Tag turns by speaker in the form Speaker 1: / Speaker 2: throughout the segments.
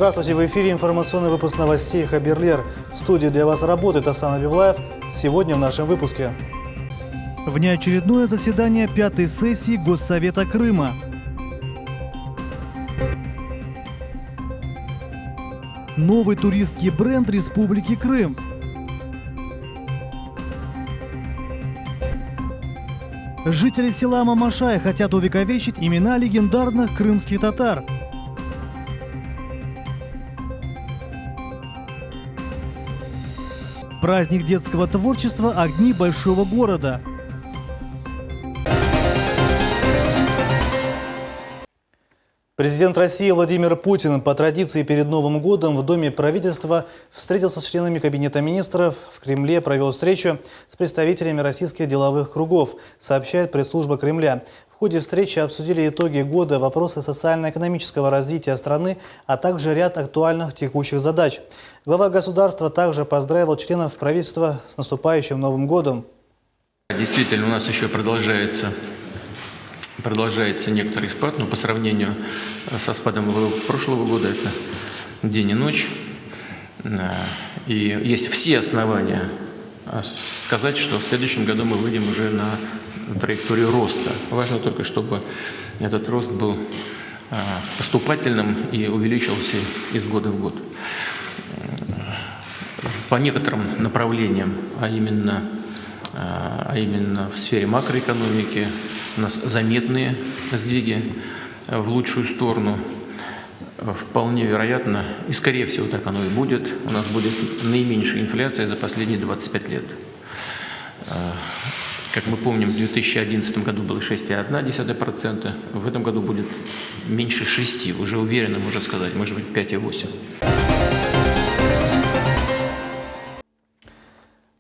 Speaker 1: Здравствуйте, в эфире информационный выпуск новостей «Хаберлер». В студии для вас работает Асан Абиблаев. Сегодня в нашем выпуске. Внеочередное заседание 5-й сессии Госсовета Крыма. Новый туристский бренд Республики Крым. Жители села Мамашай хотят увековечить имена легендарных крымских татар. Праздник детского творчества «Огни большого города». Президент России Владимир Путин по традиции перед Новым годом в Доме правительства встретился с членами Кабинета министров. В Кремле провел встречу с представителями российских деловых кругов, сообщает пресс-служба Кремля. В ходе встречи обсудили итоги года, вопросы социально-экономического развития страны, а также ряд актуальных текущих задач. Глава государства также поздравил членов правительства с наступающим Новым годом.
Speaker 2: Действительно, у нас еще продолжается некоторый спад, но по сравнению со спадом прошлого года это день и ночь. И есть все основания сказать, что в следующем году мы выйдем уже на траекторию роста. Важно только, чтобы этот рост был поступательным и увеличивался из года в год. По некоторым направлениям, а именно в сфере макроэкономики, у нас заметные сдвиги в лучшую сторону. Вполне вероятно, и скорее всего так оно и будет, у нас будет наименьшая инфляция за последние 25 лет. Как мы помним, в 2011 году было 6,1%, в этом году будет меньше 6%, уже уверенно можно сказать, может быть 5,8%.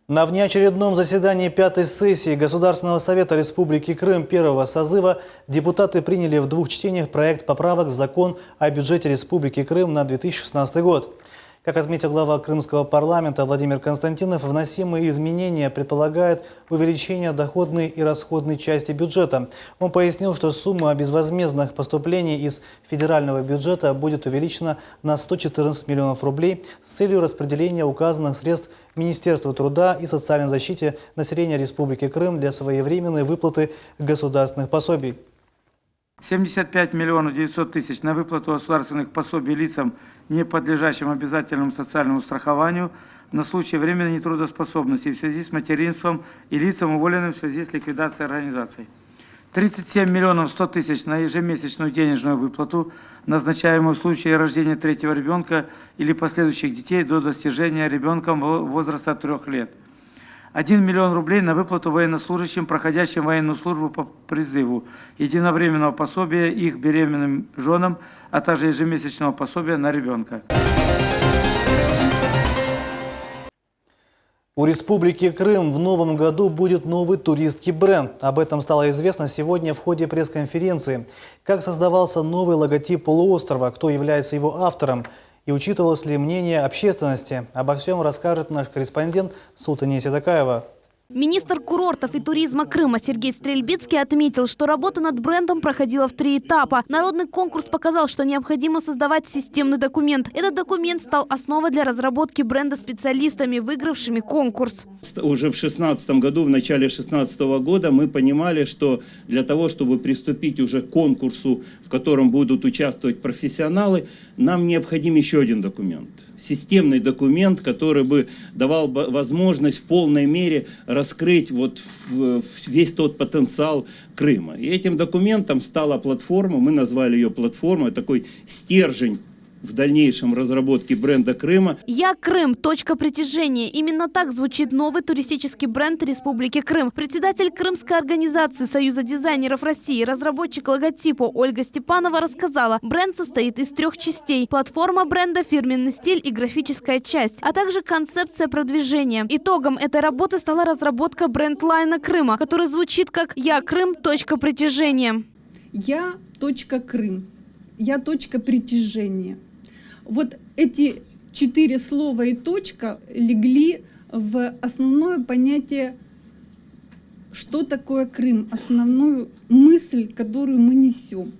Speaker 1: На внеочередном заседании 5-й сессии Государственного совета Республики Крым первого созыва депутаты приняли в двух чтениях проект поправок в закон о бюджете Республики Крым на 2016 год. Как отметил глава крымского парламента Владимир Константинов, вносимые изменения предполагают увеличение доходной и расходной части бюджета. Он пояснил, что сумма безвозмездных поступлений из федерального бюджета будет увеличена на 114 миллионов рублей с целью распределения указанных средств Министерству труда и социальной защиты населения Республики Крым для своевременной выплаты государственных пособий.
Speaker 3: 75 миллионов 900 тысяч на выплату государственных пособий лицам, не подлежащим обязательному социальному страхованию на случай временной нетрудоспособности в связи с материнством и лицам, уволенным в связи с ликвидацией организаций. 37 миллионов 100 тысяч на ежемесячную денежную выплату, назначаемую в случае рождения третьего ребенка или последующих детей до достижения ребенком возраста 3 лет. 1 миллион рублей на выплату военнослужащим, проходящим военную службу по призыву, единовременного пособия их беременным женам, а также ежемесячного пособия на ребенка.
Speaker 1: У Республики Крым в новом году будет новый туристский бренд. Об этом стало известно сегодня в ходе пресс-конференции. Как создавался новый логотип полуострова, кто является его автором и учитывалось ли мнение общественности. Обо всем расскажет наш корреспондент Султания Седокаева.
Speaker 4: Министр курортов и туризма Крыма Сергей Стрельбицкий отметил, что работа над брендом проходила в 3 этапа. Народный конкурс показал, что необходимо создавать системный документ. Этот документ стал основой для разработки бренда специалистами, выигравшими конкурс.
Speaker 5: Уже в 2016 году, в начале 2016 года мы понимали, что для того, чтобы приступить уже к конкурсу, в котором будут участвовать профессионалы, нам необходим еще один документ. Системный документ, который бы давал возможность в полной мере раскрыть весь тот потенциал Крыма. И этим документом стала платформа, мы назвали ее платформой, такой стержень в дальнейшем разработке бренда Крыма.
Speaker 4: «Я Крым. Точка притяжения». Именно так звучит новый туристический бренд Республики Крым. Председатель Крымской организации Союза дизайнеров России, разработчик логотипа Ольга Степанова рассказала, бренд состоит из 3 частей. Платформа бренда, фирменный стиль и графическая часть, а также концепция продвижения. Итогом этой работы стала разработка бренд-лайна Крыма, который звучит как «Я Крым. Точка притяжения».
Speaker 6: Я точка Крым. Я точка притяжения. Вот эти 4 слова и точка легли в основное понятие, что такое Крым, основную мысль, которую мы несем.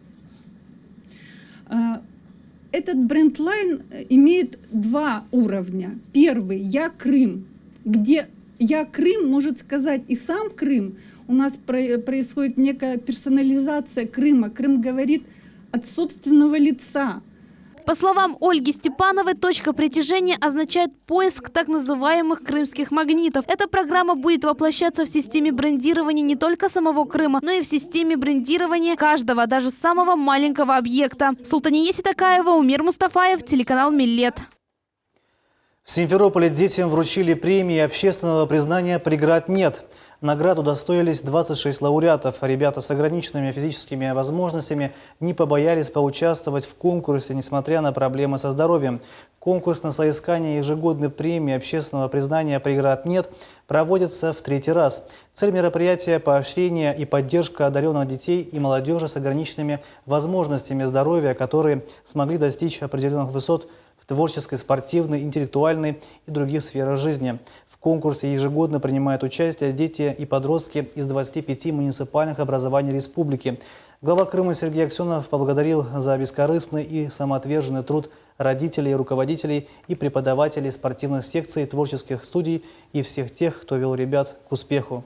Speaker 6: этот бренд-лайн имеет два уровня. Первый – «Я Крым», где «Я Крым» может сказать и сам Крым. У нас происходит некая персонализация Крыма. Крым говорит от собственного лица.
Speaker 4: По словам Ольги Степановой, точка притяжения означает поиск так называемых крымских магнитов. Эта программа будет воплощаться в системе брендирования не только самого Крыма, но и в системе брендирования каждого, даже самого маленького объекта. Султания Ситакаева, Умер Мустафаев, телеканал «Миллет».
Speaker 1: В Симферополе детям вручили премии общественного признания «Преград нет». Наград удостоились 26 лауреатов. Ребята с ограниченными физическими возможностями не побоялись поучаствовать в конкурсе, несмотря на проблемы со здоровьем. Конкурс на соискание ежегодной премии общественного признания «Преград нет» проводится в 3-й раз. Цель мероприятия – поощрение и поддержка одаренных детей и молодежи с ограниченными возможностями здоровья, которые смогли достичь определенных высот в творческой, спортивной, интеллектуальной и других сферах жизни. В конкурсе ежегодно принимают участие дети и подростки из 25 муниципальных образований республики. Глава Крыма Сергей Аксенов поблагодарил за бескорыстный и самоотверженный труд родителей, руководителей и преподавателей спортивных секций, творческих студий и всех тех, кто вел ребят к успеху.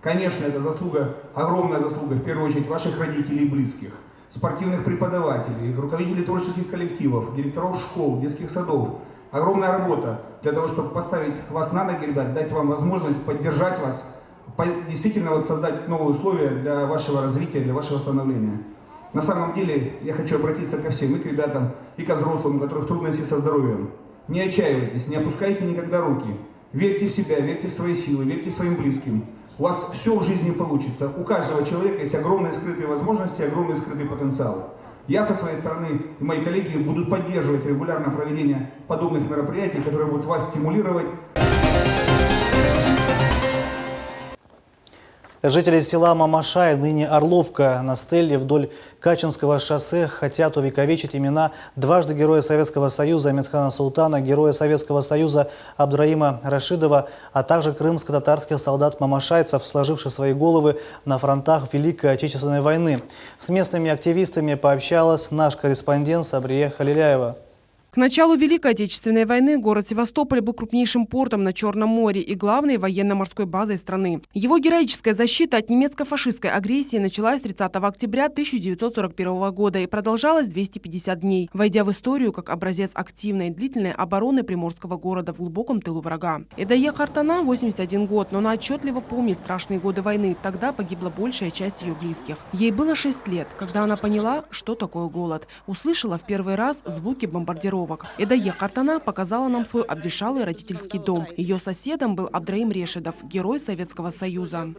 Speaker 7: Конечно, это заслуга, огромная заслуга, в первую очередь, ваших родителей и близких, спортивных преподавателей, руководителей творческих коллективов, директоров школ, детских садов. Огромная работа для того, чтобы поставить вас на ноги, ребят, дать вам возможность поддержать вас, действительно создать новые условия для вашего развития, для вашего становления. На самом деле, я хочу обратиться ко всем, и к ребятам, и ко взрослым, у которых трудности со здоровьем. Не отчаивайтесь, не опускайте никогда руки. Верьте в себя, верьте в свои силы, верьте своим близким. У вас все в жизни получится. У каждого человека есть огромные скрытые возможности, огромный скрытый потенциал. Я со своей стороны и мои коллеги будут поддерживать регулярно проведение подобных мероприятий, которые будут вас стимулировать.
Speaker 1: Жители села Мамашай, ныне Орловка, на стеле вдоль Качинского шоссе хотят увековечить имена дважды Героя Советского Союза Медхана Султана, Героя Советского Союза Абдраима Рашидова, а также крымско-татарских солдат-мамашайцев, сложивших свои головы на фронтах Великой Отечественной войны. С местными активистами пообщалась наш корреспондент Сабрия Халиляева.
Speaker 8: К началу Великой Отечественной войны город Севастополь был крупнейшим портом на Черном море и главной военно-морской базой страны. Его героическая защита от немецко-фашистской агрессии началась 30 октября 1941 года и продолжалась 250 дней, войдя в историю как образец активной и длительной обороны приморского города в глубоком тылу врага. Эдае Хартана 81 год, но она отчетливо помнит страшные годы войны. Тогда погибла большая часть ее близких. Ей было 6 лет, когда она поняла, что такое голод. Услышала в первый раз звуки бомбардировок. Эдае Хартана показала нам свой обветшалый родительский дом. Ее соседом был Абдраим Решидов, герой Советского Союза.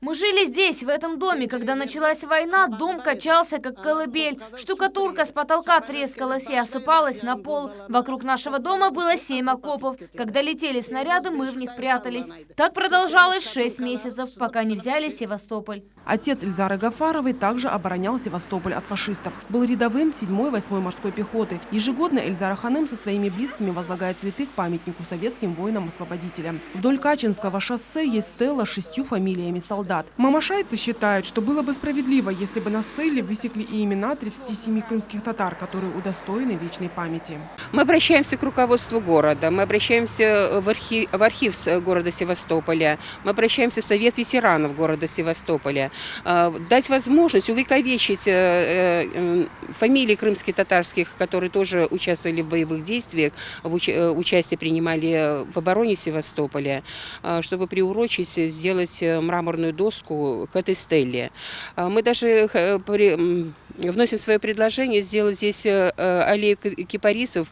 Speaker 9: Мы жили здесь, в этом доме. Когда началась война, дом качался, как колыбель. Штукатурка с потолка трескалась и осыпалась на пол. Вокруг нашего дома было 7 окопов. Когда летели снаряды, мы в них прятались. Так продолжалось 6 месяцев, пока не взяли Севастополь.
Speaker 8: Отец Ильзары Гафаровой также оборонял Севастополь от фашистов. Был рядовым 7-й, 8-й морской пехоты. Ежегодно Эльзара Ханым со своими близкими возлагает цветы к памятнику советским воинам-освободителям. Вдоль Качинского шоссе есть стела с 6 фамилиями солдат. Мамашайцы считают, что было бы справедливо, если бы на стеле высекли и имена 37 крымских татар, которые удостоены вечной памяти.
Speaker 10: Мы обращаемся к руководству города, мы обращаемся в архив города Севастополя, мы обращаемся в Совет ветеранов города Севастополя. Дать возможность увековечить фамилии крымско-татарских, которые тоже участвовали в боевых действиях, участие принимали в обороне Севастополя, чтобы приурочить, сделать мраморную доску к этой стеле. Мы даже вносим свое предложение сделать здесь аллею кипарисов,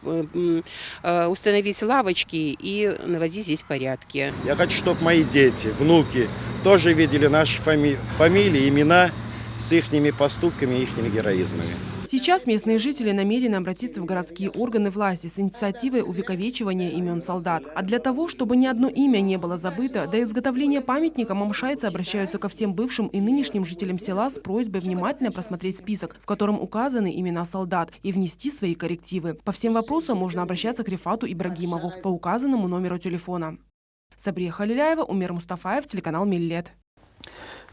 Speaker 10: установить лавочки и наводить здесь порядки.
Speaker 11: Я хочу, чтобы мои дети, внуки тоже видели наши фамилии, имена с их поступками и их героизмами.
Speaker 8: Сейчас местные жители намерены обратиться в городские органы власти с инициативой увековечивания имен солдат. А для того, чтобы ни одно имя не было забыто, до изготовления памятника мамашайцы обращаются ко всем бывшим и нынешним жителям села с просьбой внимательно просмотреть список, в котором указаны имена солдат, и внести свои коррективы. По всем вопросам можно обращаться к Рифату Ибрагимову по указанному номеру телефона. Сабрия Халиляева, Умер Мустафаев, телеканал «Миллет».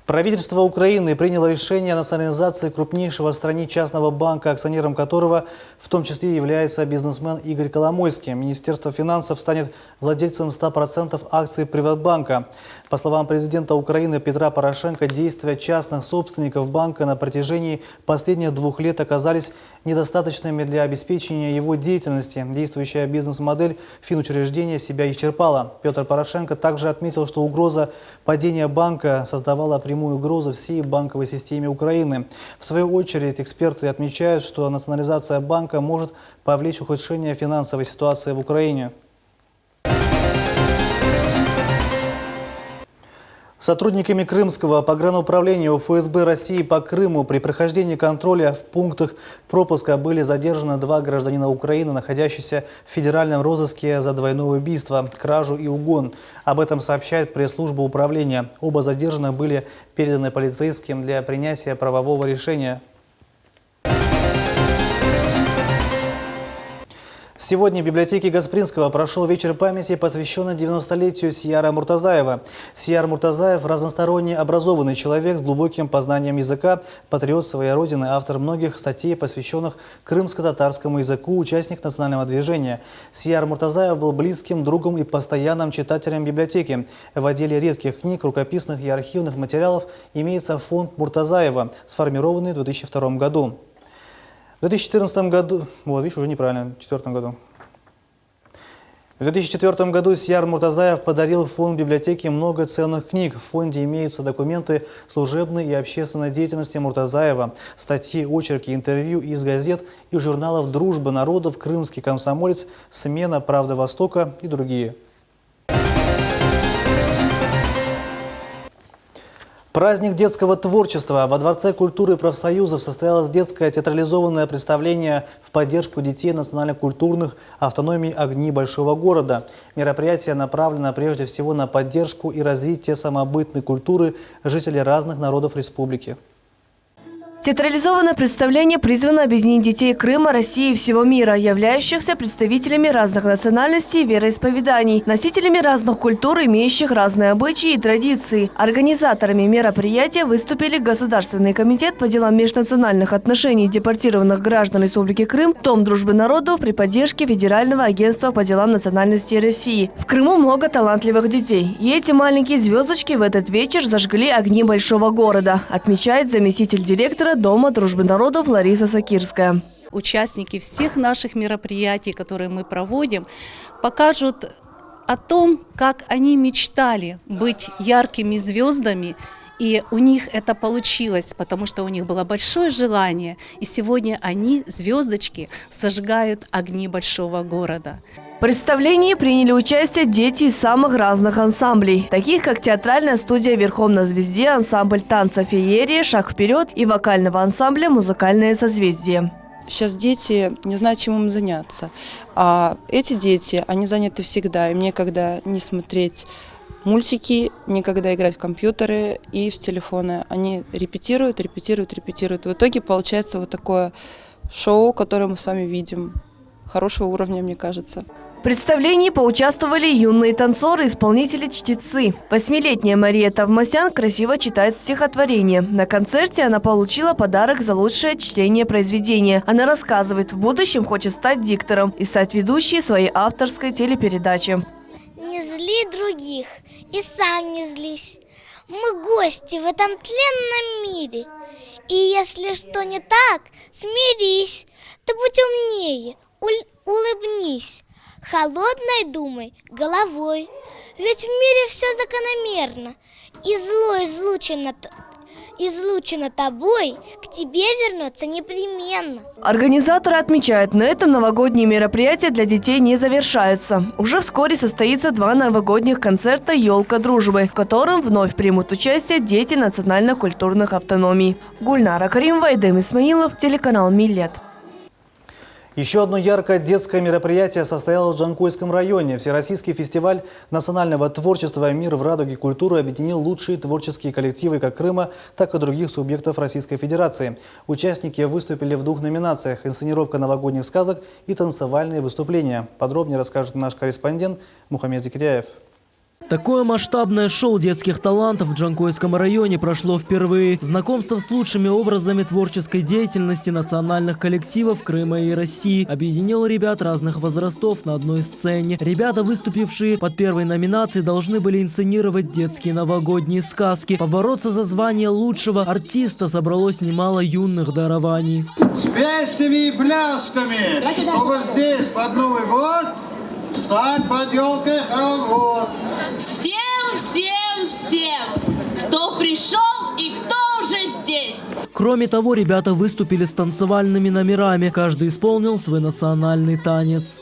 Speaker 1: Правительство Украины приняло решение о национализации крупнейшего в стране частного банка, акционером которого в том числе является бизнесмен Игорь Коломойский. Министерство финансов станет владельцем 100% акций Приватбанка. По словам президента Украины Петра Порошенко, действия частных собственников банка на протяжении последних 2 лет оказались недостаточными для обеспечения его деятельности. Действующая бизнес-модель финучреждения себя исчерпала. Петр Порошенко также отметил, что угроза падения банка создавала прямую угрозу всей банковой системе Украины. В свою очередь, эксперты отмечают, что национализация банка может повлечь ухудшение финансовой ситуации в Украине. Сотрудниками Крымского погрануправления ФСБ России по Крыму при прохождении контроля в пунктах пропуска были задержаны 2 гражданина Украины, находящиеся в федеральном розыске за двойное убийство, кражу и угон. Об этом сообщает пресс-служба управления. Оба задержанных были переданы полицейским для принятия правового решения. Сегодня в библиотеке Гаспринского прошел вечер памяти, посвященный 90-летию Сияра Муртазаева. Сияр Муртазаев – разносторонне образованный человек с глубоким познанием языка, патриот своей родины, автор многих статей, посвященных крымско-татарскому языку, участник национального движения. Сияр Муртазаев был близким другом и постоянным читателем библиотеки. В отделе редких книг, рукописных и архивных материалов имеется фонд Муртазаева, сформированный в 2002 году. В 2014 году, вот видишь, уже неправильно, в 2004 году. В 2004 году Сияр Муртазаев подарил в фонд библиотеки много ценных книг. В фонде имеются документы служебной и общественной деятельности Муртазаева, статьи, очерки, интервью из газет и журналов «Дружба народов», «Крымский комсомолец», «Смена», «Правда Востока» и другие. Праздник детского творчества. Во Дворце культуры и профсоюзов состоялось детское театрализованное представление в поддержку детей национально-культурных автономий «Огни большого города». Мероприятие направлено прежде всего на поддержку и развитие самобытной культуры жителей разных народов республики.
Speaker 12: Театрализованное представление призвано объединить детей Крыма, России и всего мира, являющихся представителями разных национальностей и вероисповеданий, носителями разных культур, имеющих разные обычаи и традиции. Организаторами мероприятия выступили Государственный комитет по делам межнациональных отношений депортированных граждан Республики Крым, Дом дружбы народов при поддержке Федерального агентства по делам национальностей России. В Крыму много талантливых детей, и эти маленькие звездочки в этот вечер зажгли огни большого города, отмечает заместитель директора Дома дружбы народов Лариса Сакирская.
Speaker 13: Участники всех наших мероприятий, которые мы проводим, покажут о том, как они мечтали быть яркими звездами, и у них это получилось, потому что у них было большое желание, и сегодня они, звездочки, зажигают огни большого города.
Speaker 12: В представлении приняли участие дети из самых разных ансамблей, таких как театральная студия «Верхом на звезде», ансамбль танца «Феерия», «Шаг вперед» и вокального ансамбля «Музыкальное созвездие».
Speaker 14: Сейчас дети не знают, чем им заняться, а эти дети, они заняты всегда, им некогда не смотреть мультики, некогда играть в компьютеры и в телефоны. Они репетируют. В итоге получается вот такое шоу, которое мы с вами видим, хорошего уровня, мне кажется.
Speaker 12: В представлении поучаствовали юные танцоры, исполнители, чтецы. 8-летняя Мария Тавмасян красиво читает стихотворение. На концерте она получила подарок за лучшее чтение произведения. Она рассказывает, в будущем хочет стать диктором и стать ведущей своей авторской телепередачи.
Speaker 15: Не зли других и сам не злись. Мы гости в этом тленном мире. И если что не так, смирись. Ты будь умнее, улыбнись. Холодной думай головой, ведь в мире все закономерно, и зло излучено тобой, к тебе вернется непременно.
Speaker 12: Организаторы отмечают, на этом новогодние мероприятия для детей не завершаются. Уже вскоре состоится 2 новогодних концерта «Елка дружбы», в котором вновь примут участие дети национально-культурных автономий. Гульнара Каримова, Эдем Исмаилов, телеканал «Миллет».
Speaker 1: Еще одно яркое детское мероприятие состоялось в Джанкойском районе. Всероссийский фестиваль национального творчества «Мир в радуге культуры» объединил лучшие творческие коллективы как Крыма, так и других субъектов Российской Федерации. Участники выступили в 2 номинациях – инсценировка новогодних сказок и танцевальные выступления. Подробнее расскажет наш корреспондент Мухаммед Зикряев.
Speaker 16: Такое масштабное шоу детских талантов в Джанкойском районе прошло впервые. Знакомство с лучшими образами творческой деятельности национальных коллективов Крыма и России объединило ребят разных возрастов на одной сцене. Ребята, выступившие под первой номинацией, должны были инсценировать детские новогодние сказки. Побороться за звание лучшего артиста собралось немало юных дарований.
Speaker 17: С песнями и плясками, чтобы здесь под Новый год стать под елкой хоровод.
Speaker 18: Всем, кто пришел и кто уже здесь.
Speaker 16: Кроме того, ребята выступили с танцевальными номерами. Каждый исполнил свой национальный танец.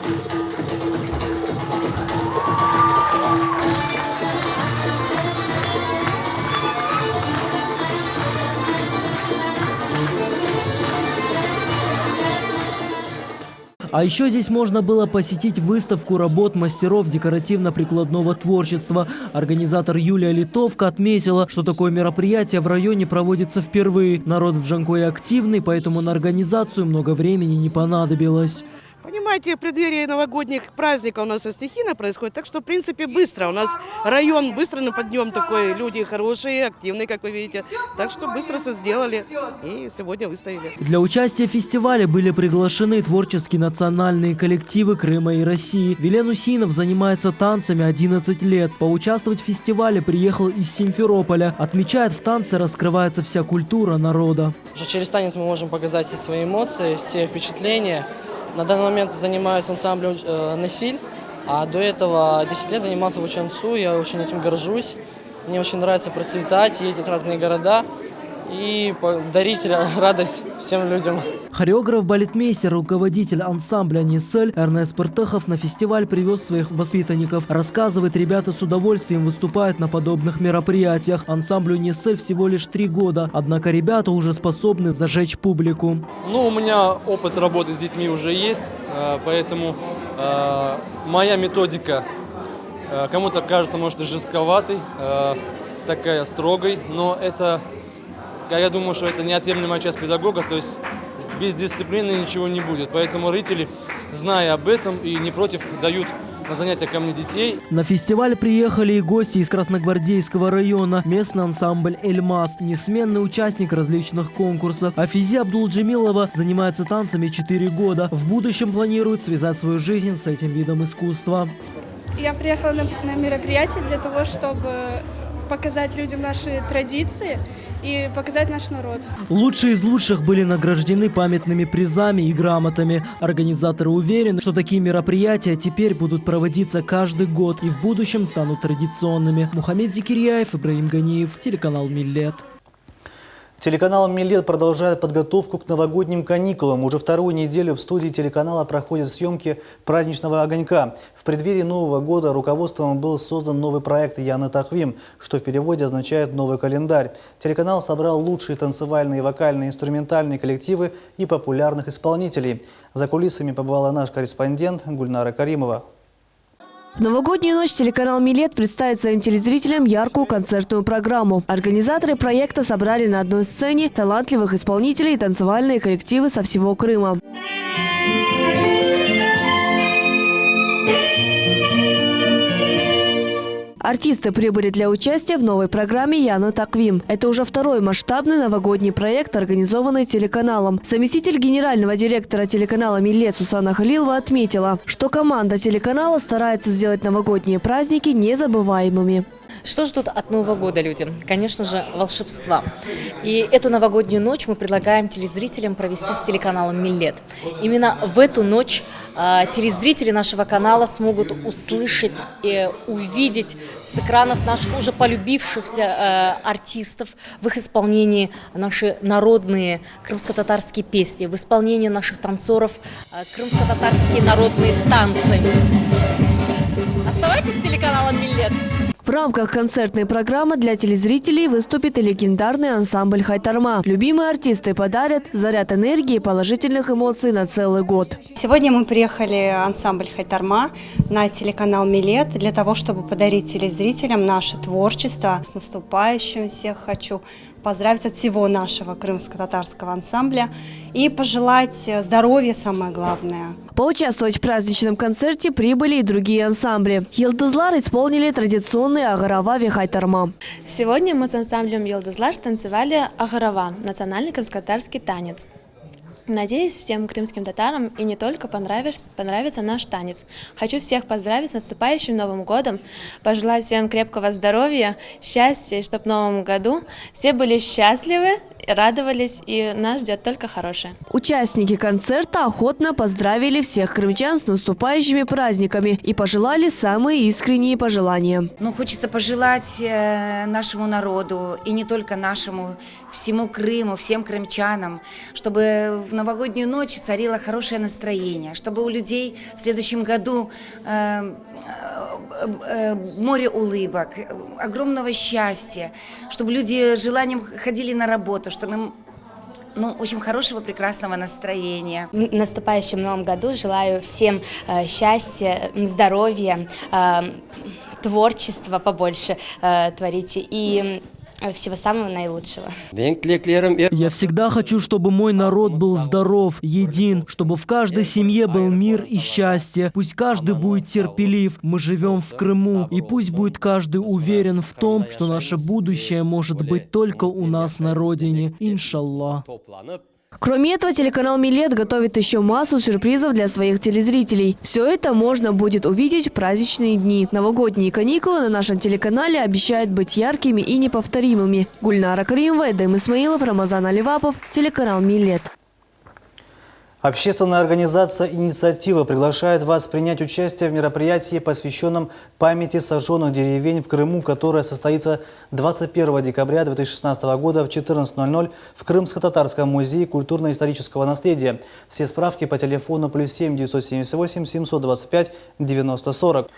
Speaker 16: А еще здесь можно было посетить выставку работ мастеров декоративно-прикладного творчества. Организатор Юлия Литовка отметила, что такое мероприятие в районе проводится впервые. Народ в Джанкое активный, поэтому на организацию много времени не понадобилось.
Speaker 19: Понимаете, в преддверии новогодних праздников у нас стихийно происходит, так что, в принципе, быстро. У нас район быстро на подъем такой, люди хорошие, активные, как вы видите. Так что быстро все сделали и сегодня выставили.
Speaker 16: Для участия в фестивале были приглашены творческие национальные коллективы Крыма и России. Вилен Усинов занимается танцами 11 лет. Поучаствовать в фестивале приехал из Симферополя. Отмечает, в танце раскрывается вся культура народа.
Speaker 20: Уже через танец мы можем показать все свои эмоции, все впечатления. На данный момент занимаюсь ансамблем «Насиль», а до этого 10 лет занимался в Учанцу, я очень этим горжусь. Мне очень нравится процветать, ездить в разные города и дарить радость всем людям.
Speaker 16: Хореограф-балетмейстер, руководитель ансамбля «Несель» Эрнест Пыртыхов на фестиваль привез своих воспитанников. Рассказывает, ребята с удовольствием выступают на подобных мероприятиях. Ансамблю «Несель» всего лишь 3 года, однако ребята уже способны зажечь публику.
Speaker 20: У меня опыт работы с детьми уже есть, поэтому моя методика кому-то кажется, может, и жестковатой, такая строгой, но это... Я думаю, что это неотъемлемая часть педагога, то есть без дисциплины ничего не будет. Поэтому родители, зная об этом и не против, дают на занятия ко мне детей.
Speaker 16: На фестиваль приехали и гости из Красногвардейского района. Местный ансамбль «Эльмаз», несменный участник различных конкурсов. Афизи Абдулджемилова занимается танцами 4 года. В будущем планирует связать свою жизнь с этим видом искусства.
Speaker 21: Я приехала на мероприятие для того, чтобы показать людям наши традиции и показать наш народ.
Speaker 16: Лучшие из лучших были награждены памятными призами и грамотами. Организаторы уверены, что такие мероприятия теперь будут проводиться каждый год и в будущем станут традиционными. Мухаммед Зикирьяев, Ибраим Ганиев, телеканал «Миллет».
Speaker 1: Телеканал «Миллет» продолжает подготовку к новогодним каникулам. Уже вторую неделю в студии телеканала проходят съемки праздничного огонька. В преддверии Нового года руководством был создан новый проект «Яны Тахвим», что в переводе означает «новый календарь». Телеканал собрал лучшие танцевальные, вокальные, инструментальные коллективы и популярных исполнителей. За кулисами побывала наш корреспондент Гульнара Каримова.
Speaker 12: В новогоднюю ночь телеканал «Миллет» представит своим телезрителям яркую концертную программу. Организаторы проекта собрали на одной сцене талантливых исполнителей и танцевальные коллективы со всего Крыма. Артисты прибыли для участия в новой программе «Яны Тахвим». Это уже второй масштабный новогодний проект, организованный телеканалом. Заместитель генерального директора телеканала «Миллет» Сусана Халилова отметила, что команда телеканала старается сделать новогодние праздники незабываемыми.
Speaker 22: Что ждут от Нового года люди? Конечно же, волшебства. И эту новогоднюю ночь мы предлагаем телезрителям провести с телеканалом «Миллет». Именно в эту ночь телезрители нашего канала смогут услышать и увидеть с экранов наших уже полюбившихся артистов в их исполнении наши народные крымско-татарские песни, в исполнении наших танцоров крымско-татарские народные танцы. Оставайтесь с телеканалом «Миллет».
Speaker 12: В рамках концертной программы для телезрителей выступит и легендарный ансамбль «Хайтарма». Любимые артисты подарят заряд энергии и положительных эмоций на целый год.
Speaker 23: Сегодня мы приехали ансамбль «Хайтарма» на телеканал «Миллет» для того, чтобы подарить телезрителям наше творчество. С наступающим всех хочу поздравить от всего нашего крымско-татарского ансамбля и пожелать здоровья, самое главное.
Speaker 12: Поучаствовать в праздничном концерте прибыли и другие ансамбли. Йылдызлар исполнили традиционный Агарава Вихайтарма.
Speaker 21: Сегодня мы с ансамблем Йылдызлар танцевали Агарава, национальный крымско-татарский танец. Надеюсь, всем крымским татарам и не только понравится наш танец. Хочу всех поздравить с наступающим Новым годом, пожелать всем крепкого здоровья, счастья, и чтобы в Новом году все были счастливы, радовались, и нас ждет только хорошее.
Speaker 12: Участники концерта охотно поздравили всех крымчан с наступающими праздниками и пожелали самые искренние пожелания.
Speaker 2: Хочется пожелать нашему народу, и не только нашему, всему Крыму, всем крымчанам, чтобы в новогоднюю ночь царило хорошее настроение, чтобы у людей в следующем году море улыбок, огромного счастья, чтобы люди с желанием ходили на работу, чтобы им очень хорошего, прекрасного настроения.
Speaker 3: В наступающем Новом году желаю всем счастья, здоровья, творчества побольше творите и всего самого наилучшего.
Speaker 16: Я всегда хочу, чтобы мой народ был здоров, един, чтобы в каждой семье был мир и счастье. Пусть каждый будет терпелив. Мы живем в Крыму, и пусть будет каждый уверен в том, что наше будущее может быть только у нас на родине. Иншаллах.
Speaker 12: Кроме этого, телеканал «Милет» готовит еще массу сюрпризов для своих телезрителей. Все это можно будет увидеть в праздничные дни. Новогодние каникулы на нашем телеканале обещают быть яркими и неповторимыми. Гульнара Каримова, Эдем Исмаилов, Рамазан Аливапов, телеканал «Милет».
Speaker 1: Общественная организация «Инициатива» приглашает вас принять участие в мероприятии, посвященном памяти сожженных деревень в Крыму, которое состоится 21 декабря 2016 года в 14:00 в Крымско-Татарском музее культурно-исторического наследия. Все справки по телефону +7 978 725 90 40.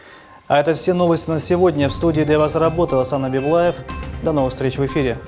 Speaker 1: А это все новости на сегодня. В студии для вас работал Асан Абиблаев. До новых встреч в эфире.